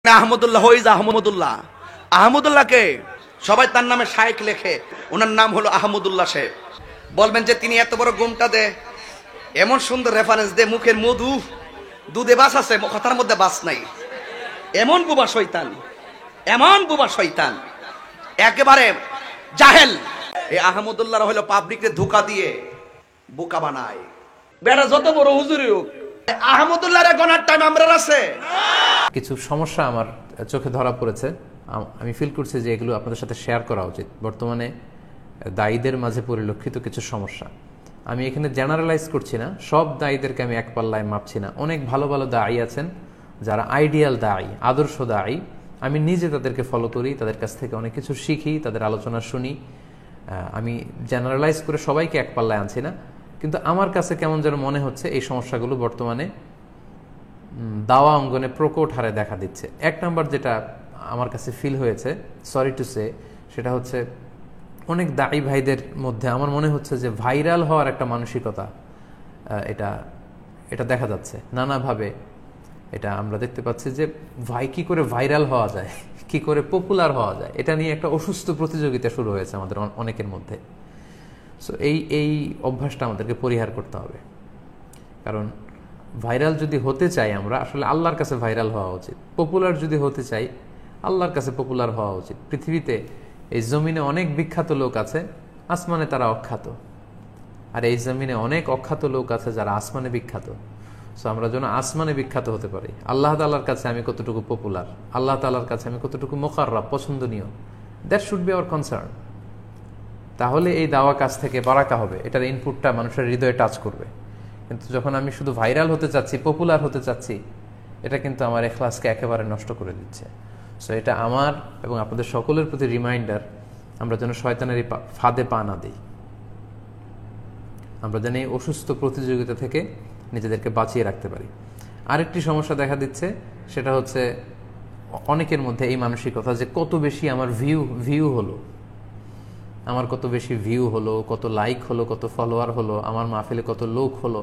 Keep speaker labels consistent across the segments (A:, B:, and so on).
A: আহমদুল্লাহ, হইজ আহমদুল্লাহ। আহমদুল্লাহকে সবাই তার নামে শায়েখ লেখে, ওনার নাম হলো আহমদুল্লাহ সাহেব। বলবেন যে তিনি এত বড় গুমটা দে, এমন সুন্দর রেফারেন্স দে, মুখের মধু দুধে বাস আছে, কথার মধ্যে বাস নাই। এমন বুবা শয়তান, এমন বুবা শয়তান, একেবারে জাহেল। এই আহমদুল্লাহ হলো পাবলিককে ধোঁকা দিয়ে বোকা বানায়। বেটা যত বড় হুজুরি হোক, আহমদুল্লাহর গনার টাইম আমরা আছে।
B: কিছু সমস্যা আমার চোখে ধরা পড়েছে, আমি ফিল করছি যে এগুলো আপনাদের সাথে শেয়ার করা উচিত। বর্তমানে দায়ীদের মাঝে পরিলক্ষিত কিছু সমস্যা, আমি এখানে জেনারেলাইজ করছি না, সব দায়ীদেরকে আমি এক পাল্লায় মাপছি না। অনেক ভালো ভালো দায়ী আছেন যারা আইডিয়াল দায়ী, আদর্শ দায়ী। আমি নিজে তাদেরকে ফলো করি, তাদের কাছ থেকে অনেক কিছু শিখি, তাদের আলোচনা শুনি। আমি জেনারেলাইজ করে সবাইকে এক পাল্লায় আনছি না, কিন্তু আমার কাছে কেমন যেন মনে হচ্ছে এই সমস্যাগুলো বর্তমানে দাওয়া অঙ্গনে প্রকট হারে দেখা দিচ্ছে। এক নম্বর যেটা আমার কাছে ফিল হয়েছে, সরি টু সে, সেটা হচ্ছে অনেক দায়ী ভাইদের মধ্যে আমার মনে হচ্ছে যে ভাইরাল হওয়ার একটা মানসিকতা এটা এটা দেখা যাচ্ছে নানাভাবে। এটা আমরা দেখতে পাচ্ছি যে কি করে ভাইরাল হওয়া যায়, কি করে পপুলার হওয়া যায়, এটা নিয়ে একটা অসুস্থ প্রতিযোগিতা শুরু হয়েছে আমাদের অনেকের মধ্যে। সো এই অভ্যাসটা আমাদেরকে পরিহার করতে হবে, কারণ ভাইরাল যদি হতে চাই আমরা, আসলে আল্লাহর কাছে ভাইরাল হওয়া উচিত। পপুলার যদি হতে চাই, আল্লাহর কাছে পপুলার হওয়া উচিত। পৃথিবীতে এই জমিনে অনেক বিখ্যাত লোক আছে, আসমানে তারা অখ্যাত। আর এই জমিনে অনেক অখ্যাত লোক আছে যারা আসমানে বিখ্যাত। সো আমরা যেন আসমানে বিখ্যাত হতে পারি। আল্লাহ তাআলার কাছে আমি কতটুকু পপুলার, আল্লাহ তাআলার কাছে আমি কতটুকু মুকাররাব, পছন্দনীয়, that should be hour concern. তাহলে এই দাওয়া কাজ থেকে বারাকা হবে, এটার ইনপুটটা মানুষের হৃদয়ে টাচ করবে। কিন্তু যখন আমি শুধু ভাইরাল হতে চাচ্ছি, পপুলার হতে চাচ্ছি, এটা কিন্তু আমার ইখলাসকে একেবারে নষ্ট করে দিচ্ছে। সো এটা আমার এবং আপনাদের সকলের প্রতি রিমাইন্ডার, আমরা যেন শয়তানের এই ফাঁদে পা না দিই। আমরা যেন এই অসুস্থ প্রতিযোগিতা থেকে নিজেদেরকে বাঁচিয়ে রাখতে পারি। আরেকটি সমস্যা দেখা দিচ্ছে, সেটা হচ্ছে অনেকের মধ্যে এই মানসিকতা যে কত বেশি আমার ভিউ হলো, আমার কত বেশি ভিউ হলো, কত লাইক হলো, কত ফলোয়ার হলো, আমার মাহফিলে কত লোক হলো।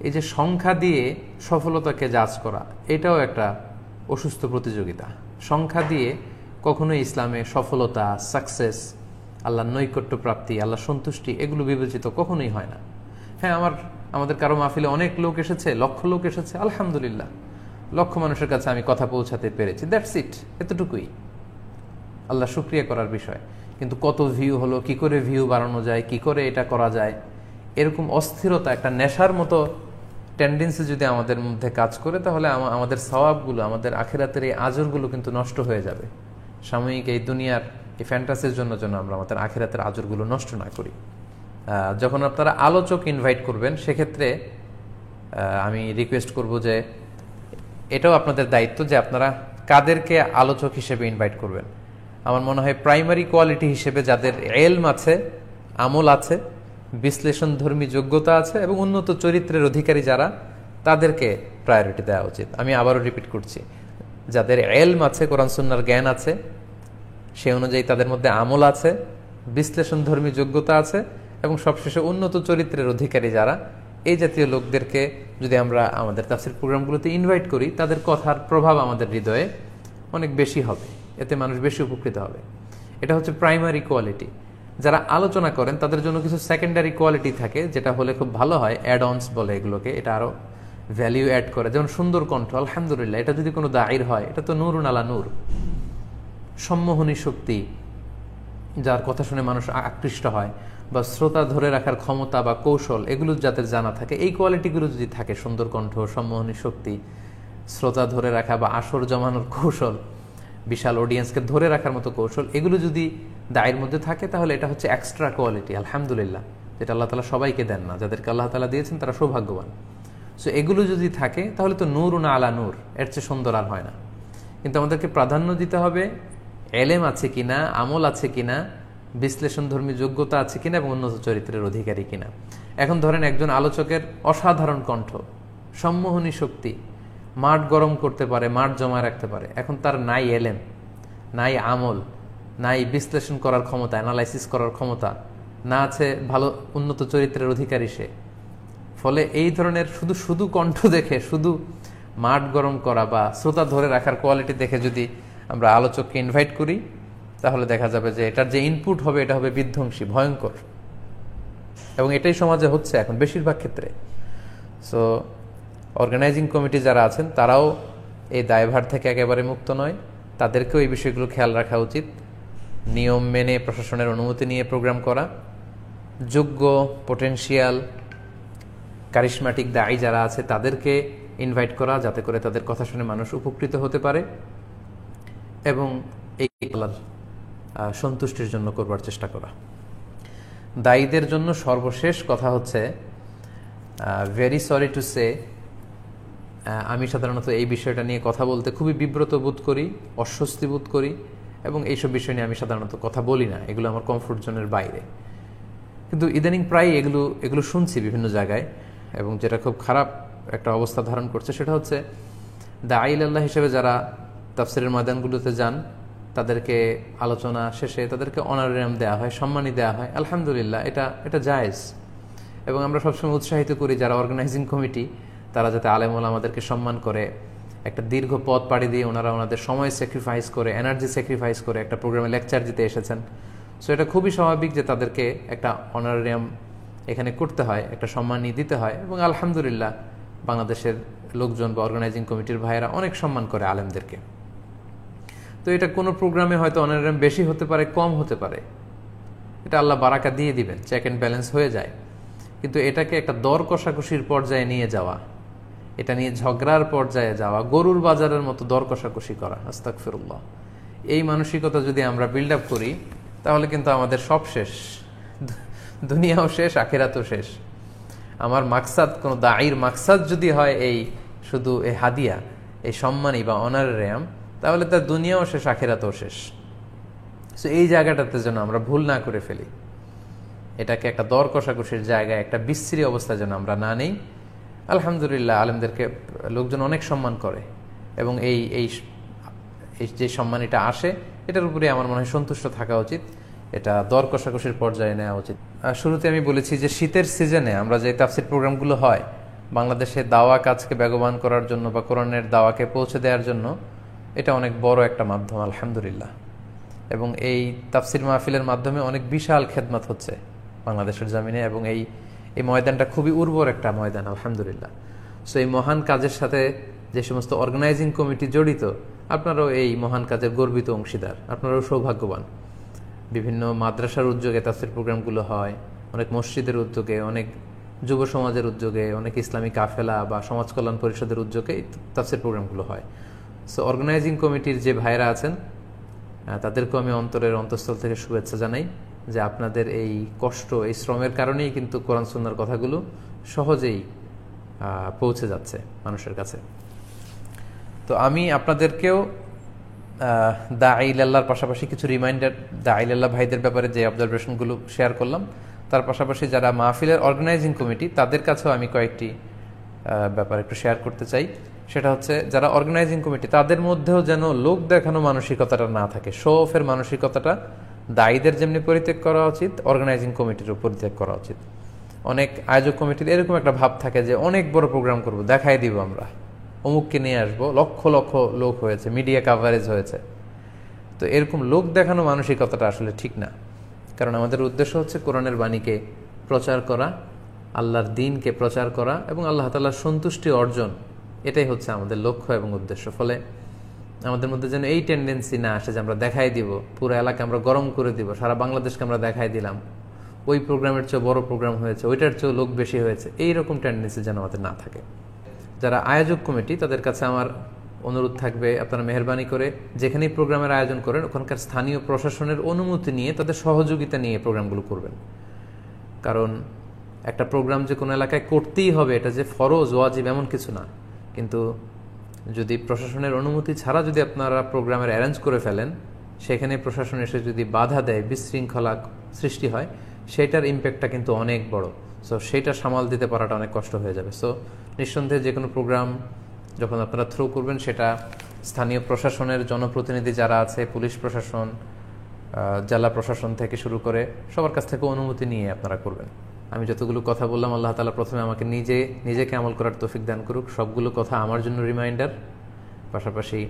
B: এই যে সংখ্যা দিয়ে সফলতাকে জাজ করা, এটাও একটা অসুস্থ প্রতিযোগিতা। সংখ্যা দিয়ে কখনোই ইসলামে সফলতা, সাকসেস, আল্লাহর নৈকট্য প্রাপ্তি, আল্লাহর সন্তুষ্টি, এগুলো বিবেচিত কখনোই হয় না। হ্যাঁ, আমাদের কারো মাহফিলে অনেক লোক এসেছে, লক্ষ লোক এসেছে, আলহামদুলিল্লাহ, লক্ষ মানুষের কাছে আমি কথা পৌঁছাতে পেরেছি, দ্যাটস ইট, এতটুকুই আল্লাহ শুকরিয়া করার বিষয়। কিন্তু কত ভিউ হলো, কি করে ভিউ বাড়ানো যায়, কি করে এটা করা যায়, এরকম অস্থিরতা, একটা নেশার মতো টেন্ডেন্সি যদি আমাদের মধ্যে কাজ করে, তাহলে আমাদের সওয়াবগুলো, আমাদের আখিরাতের এই আজরগুলো কিন্তু নষ্ট হয়ে যাবে। সাময়িক এই দুনিয়ার এই ফ্যান্টাসির জন্য যেন আমরা আমাদের আখিরাতের আজরগুলো নষ্ট না করি। যখন আপনারা আলোচক ইনভাইট করবেন, সেক্ষেত্রে আমি রিকোয়েস্ট করব যে এটাও আপনাদের দায়িত্ব যে আপনারা কাদেরকে আলোচক হিসেবে ইনভাইট করবেন। আমার মনে হয় প্রাইমারি কোয়ালিটি হিসেবে যাদের এলম আছে, আমল আছে, বিশ্লেষণধর্মী যোগ্যতা আছে এবং উন্নত চরিত্রের অধিকারী যারা, তাদেরকে প্রায়োরিটি দেওয়া উচিত। আমি আবারও রিপিট করছি, যাদের এলম আছে, কোরআন সুন্নাহর জ্ঞান আছে, সে অনুযায়ী তাদের মধ্যে আমল আছে, বিশ্লেষণধর্মী যোগ্যতা আছে এবং সবশেষে উন্নত চরিত্রের অধিকারী যারা, এই জাতীয় লোকদেরকে যদি আমরা আমাদের তাফসীর প্রোগ্রামগুলোতে ইনভাইট করি, তাদের কথার প্রভাব আমাদের হৃদয়ে অনেক বেশি হবে, এতে মানুষ বেশি উপকৃত হবে। এটা হচ্ছে প্রাইমারি কোয়ালিটি। যারা আলোচনা করেন তাদের জন্য কিছু সেকেন্ডারি কোয়ালিটি থাকে, যেটা হলে খুব ভালো হয়, অ্যাড অনস বলে এগুলোকে, এটা আরো ভ্যালিউ অ্যাড করে। যেমন সুন্দর কণ্ঠ, আলহামদুলিল্লাহ, এটা যদি কোনো দায়ীর হয়, এটা তো নূরুন আলা নূর। সম্মোহনী শক্তি, যার কথা শুনে মানুষ আকৃষ্ট হয়, বা শ্রোতা ধরে রাখার ক্ষমতা বা কৌশল, এগুলো যাদের জানা থাকে, এই কোয়ালিটিগুলো যদি থাকে, সুন্দর কণ্ঠ, সম্মোহনী শক্তি, শ্রোতা ধরে রাখা বা আসর জমানোর কৌশল, বিশাল অডিয়েন্সকে ধরে রাখার মতো কৌশল, এগুলো যদি দায়ের মধ্যে থাকে, তাহলে এটা হচ্ছে এক্সট্রা কোয়ালিটি, আলহামদুলিল্লাহ, যেটা আল্লাহ তাআলা সবাইকে দেন না। যাদেরকে আল্লাহ তাআলা দিয়েছেন তারা সৌভাগ্যবান। সো এগুলো যদি থাকে, তাহলে তো নূরুন আলা নূর, এর চেয়ে সুন্দর আর হয় না। কিন্তু আমাদেরকে প্রাধান্য দিতে হবে এলেম আছে কিনা, আমল আছে কিনা, বিশ্লেষণধর্মী যোগ্যতা আছে কিনা এবং উন্নত চরিত্রের অধিকারী কিনা। এখন ধরেন একজন আলোচকের অসাধারণ কণ্ঠ, সম্মোহনী শক্তি, মাঠ গরম করতে পারে, মাঠ জমা রাখতে পারে, এখন তার নাই এলেম, নাই আমল, নাই বিশ্লেষণ করার ক্ষমতা, অ্যানালাইসিস করার ক্ষমতা, না আছে ভালো উন্নত চরিত্রের অধিকারী সে। ফলে এই ধরনের শুধু কণ্ঠ দেখে, শুধু মাঠ গরম করা বা শ্রোতা ধরে রাখার কোয়ালিটি দেখে যদি আমরা আলোচককে ইনভাইট করি, তাহলে দেখা যাবে যে এটার যে ইনপুট হবে এটা হবে বিধ্বংসী, ভয়ঙ্কর। এবং এটাই সমাজে হচ্ছে এখন বেশিরভাগ ক্ষেত্রে। সো অর্গানাইজিং কমিটি যারা আছেন তারাও এই দায়ভার থেকে একেবারে মুক্ত নয়, তাদেরকেও এই বিষয়গুলো খেয়াল রাখা উচিত। নিয়ম মেনে প্রশাসনের অনুমতি নিয়ে প্রোগ্রাম করা, যোগ্য পোটেনশিয়াল কারিশমাটিক দায়ী যারা আছে তাদেরকে ইনভাইট করা, যাতে করে তাদের কথা শুনে মানুষ উপকৃত হতে পারে, এবং এই আল্লাহর সন্তুষ্টির জন্য করবার চেষ্টা করা। দায়ীদের জন্য সর্বশেষ কথা হচ্ছে, ভেরি সরি টু সে, আমি সাধারণত এই বিষয়টা নিয়ে কথা বলতে খুবই বিব্রত বোধ করি, অস্বস্তি বোধ করি, এবং এইসব বিষয় নিয়ে আমি সাধারণত কথা বলি না, এগুলো আমার কমফোর্ট জোনের বাইরে। কিন্তু ইদানিং প্রায় এগুলো শুনছি বিভিন্ন জায়গায়, এবং যেটা খুব খারাপ একটা অবস্থা ধারণ করছে সেটা হচ্ছে দাঈল আল্লাহ হিসেবে যারা তাফসিরের ময়দানগুলোতে যান, তাদেরকে আলোচনা শেষে তাদেরকে অনারিয়াম দেওয়া হয়, সম্মানী দেওয়া হয়। আলহামদুলিল্লাহ, এটা জায়েজ, এবং আমরা সবসময় উৎসাহিত করি যারা অর্গানাইজিং কমিটি তারা যাতে আলেম ওলামাদেরকে সম্মান করে। একটা দীর্ঘ পথ পাড়ি দিয়ে ওনারা ওনাদের সময় স্যাক্রিফাইস করে, এনার্জি স্যাক্রিফাইস করে একটা প্রোগ্রামে লেকচার দিতে এসেছেন। সো এটা খুবই স্বাভাবিক যে তাদেরকে একটা অনারিয়াম এখানে করতে হয়, একটা সম্মানী দিতে হয়, এবং আলহামদুলিল্লাহ বাংলাদেশের লোকজন বা অর্গানাইজিং কমিটির ভাইয়েরা অনেক সম্মান করে আলেমদেরকে। তো এটা কোনো প্রোগ্রামে হয়তো অনারিয়াম বেশি হতে পারে, কম হতে পারে, এটা আল্লাহ বারাকা দিয়ে দিবেন, চেক অ্যান্ড ব্যালেন্স হয়ে যায়। কিন্তু এটাকে একটা দর কষাকষির পর্যায়ে নিয়ে যাওয়া, এটা নিয়ে ঝগড়ার পর্যায়ে যাওয়া, গরুর বাজারের মতো দর কষাকষি করা, আস্তাগফিরুল্লাহ, এই মানসিকতা যদি আমরা বিল্ড আপ করি তাহলে কিন্তু আমাদের সব শেষ, দুনিয়াও শেষ, আখিরাতও শেষ। আমার মাকসাদ, কোনো দায়ীর মাকসাদ যদি হয় এই শুধু এই হাদিয়া, এই সম্মানী বা অনারিয়াম, তাহলে তার দুনিয়াও শেষ, আখিরাতও শেষ। সো এই জায়গাটাতে যেন আমরা ভুল না করে ফেলি, এটাকে একটা দর কষাকষির জায়গায়, একটা বিশ্রী অবস্থা যেন আমরা না নেই। আলহামদুলিল্লাহ আলেমদেরকে লোকজন অনেক সম্মান করে, এবং এই এই যে সম্মানীটা আসে এটার উপরে আমার মনে হয় সন্তুষ্ট থাকা উচিত, এটা দর কষাকষির পর্যায়ে নেওয়া উচিত। শুরুতে আমি বলেছি যে শীতের সিজনে আমরা যে তাফসির প্রোগ্রামগুলো হয় বাংলাদেশে দাওয়া কাজকে বেগবান করার জন্য বা কোরআনের দাওয়াকে পৌঁছে দেওয়ার জন্য, এটা অনেক বড় একটা মাধ্যম আলহামদুলিল্লাহ। এবং এই তাফসির মাহফিলের মাধ্যমে অনেক বিশাল খেদমত হচ্ছে বাংলাদেশের জমিনে, এবং এই ময়দানটা খুবই উর্বর একটা ময়দান আলহামদুলিল্লাহ। সো এই মহান কাজের সাথে যে সমস্ত অর্গানাইজিং কমিটি জড়িত, আপনারাও এই মহান কাজের গর্বিত অংশীদার, আপনারাও সৌভাগ্যবান। বিভিন্ন মাদ্রাসার উদ্যোগে তাফসির প্রোগ্রামগুলো হয়, অনেক মসজিদের উদ্যোগে, অনেক যুব সমাজের উদ্যোগে, অনেক ইসলামী কাফেলা বা সমাজ কল্যাণ পরিষদের উদ্যোগে তাফসির প্রোগ্রামগুলো হয়। সো অর্গানাইজিং কমিটির যে ভাইরা আছেন তাদেরকেও আমি অন্তরের অন্তঃস্থল থেকে শুভেচ্ছা জানাই যে আপনাদের এই কষ্ট, এই শ্রমের কারণেই কিন্তু কোরআন সুন্নাহর কথাগুলো সহজেই পৌঁছে যাচ্ছে মানুষের কাছে। তো আমি আপনাদেরকেও দাঈল আল্লাহর পাশাপাশি কিছু রিমাইন্ডার, দাঈল আল্লাহ ভাইদের ব্যাপারে যে অবজারভেশনগুলো শেয়ার করলাম, তার পাশাপাশি যারা মাহফিলের অর্গানাইজিং কমিটি তাদের কাছেও আমি কয়েকটি ব্যাপার একটু শেয়ার করতে চাই। সেটা হচ্ছে যারা অর্গানাইজিং কমিটি তাদের মধ্যেও যেন লোক দেখানো মানসিকতাটা না থাকে, শো অফের মানসিকতাটা দায়ীদের যেমনি পরিত্যাগ করা উচিত, অর্গানাইজিং কমিটিরও পরিত্যাগ করা উচিত। অনেক আয়োজক কমিটির এরকম একটা ভাব থাকে যে অনেক বড় প্রোগ্রাম করব, দেখাই দিব আমরা, অমুককে নিয়ে আসবো, লক্ষ লক্ষ লোক হয়েছে, মিডিয়া কাভারেজ হয়েছে। তো এরকম লোক দেখানো মানসিকতাটা আসলে ঠিক না, কারণ আমাদের উদ্দেশ্য হচ্ছে কোরআনের বাণীকে প্রচার করা, আল্লাহর দ্বীনকে প্রচার করা এবং আল্লাহ তাআলার সন্তুষ্টি অর্জন, এটাই হচ্ছে আমাদের লক্ষ্য এবং উদ্দেশ্য। ফলে আমাদের মধ্যে যেন এই টেন্ডেন্সি না আসে যে আমরা দেখাই দিব, পুরো এলাকা আমরা গরম করে দিব, সারা বাংলাদেশকে আমরা দেখাই দিলাম, ওই প্রোগ্রামের চেয়ে বড় প্রোগ্রাম হয়েছে, ওইটার চেয়েও লোক বেশি হয়েছে, এইরকম টেন্ডেন্সি যেন আমাদের না থাকে। যারা আয়োজক কমিটি তাদের কাছে আমার অনুরোধ থাকবে, আপনারা মেহরবানি করে যেখানেই প্রোগ্রামের আয়োজন করেন ওখানকার স্থানীয় প্রশাসনের অনুমতি নিয়ে, তাদের সহযোগিতা নিয়ে প্রোগ্রামগুলো করবেন। কারণ একটা প্রোগ্রাম যে কোনো এলাকায় করতেই হবে এটা যে ফরজ ওয়াজিব এমন কিছু না, কিন্তু যদি প্রশাসনের অনুমতি ছাড়া যদি আপনারা প্রোগ্রামের অ্যারেঞ্জ করে ফেলেন, সেখানে প্রশাসন এসে যদি বাধা দেয়, বিশৃঙ্খলা সৃষ্টি হয়, সেটার ইম্প্যাক্টটা কিন্তু অনেক বড়। সো সেইটা সামাল দিতে পারাটা অনেক কষ্ট হয়ে যাবে। সো নিঃসন্দেহে যে কোনো প্রোগ্রাম যখন আপনারা থ্রো করবেন সেটা স্থানীয় প্রশাসনের জনপ্রতিনিধি যারা আছে, পুলিশ প্রশাসন, জেলা প্রশাসন থেকে শুরু করে সবার কাছ থেকে অনুমতি নিয়ে আপনারা করবেন। আমি যতগুলো কথা বললাম আল্লাহ তাআলা প্রথমে আমাকে নিজেকে আমল করার তৌফিক দান করুক। সবগুলো কথা আমার জন্য রিমাইন্ডার, পাশাপাশি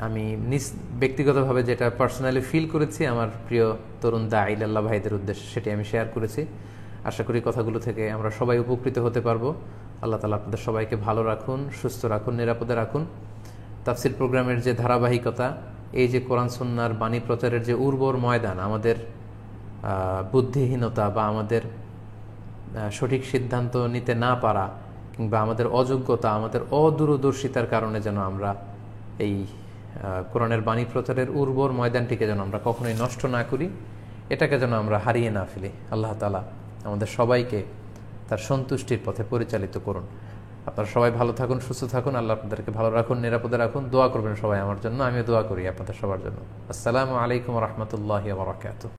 B: আমি ব্যক্তিগতভাবে যেটা পার্সোনালি ফিল করেছি আমার প্রিয় তরুণ দাঈ ইলাল্লাহ ভাইদের উদ্দেশ্যে সেটি আমি শেয়ার করেছি। আশা করি কথাগুলো থেকে আমরা সবাই উপকৃত হতে পারবো। আল্লাহ তাআলা আপনাদের সবাইকে ভালো রাখুন, সুস্থ রাখুন, নিরাপদে রাখুন। তাফসির প্রোগ্রামের যে ধারাবাহিকতা, এই যে কোরআন সুন্নাহর বাণী প্রচারের যে উর্বর ময়দান, আমাদের বুদ্ধিহীনতা বা আমাদের সঠিক সিদ্ধান্ত নিতে না পারা কিংবা আমাদের অযোগ্যতা, আমাদের অদূরদর্শিতার কারণে যেন আমরা এই কোরআনের বাণী প্রচারের উর্বর ময়দানটিকে যেন আমরা কখনোই নষ্ট না করি, এটাকে যেন আমরা হারিয়ে না ফেলি। আল্লাহ তাআলা আমাদের সবাইকে তার সন্তুষ্টির পথে পরিচালিত করুন। আপনারা সবাই ভালো থাকুন, সুস্থ থাকুন, আল্লাহ আপনাদেরকে ভালো রাখুন, নিরাপদে রাখুন। দোয়া করবেন সবাই আমার জন্য, আমিও দোয়া করি আপনাদের সবার জন্য। আসসালামু আলাইকুম ওয়া রাহমাতুল্লাহি ওয়া বারাকাতুহু।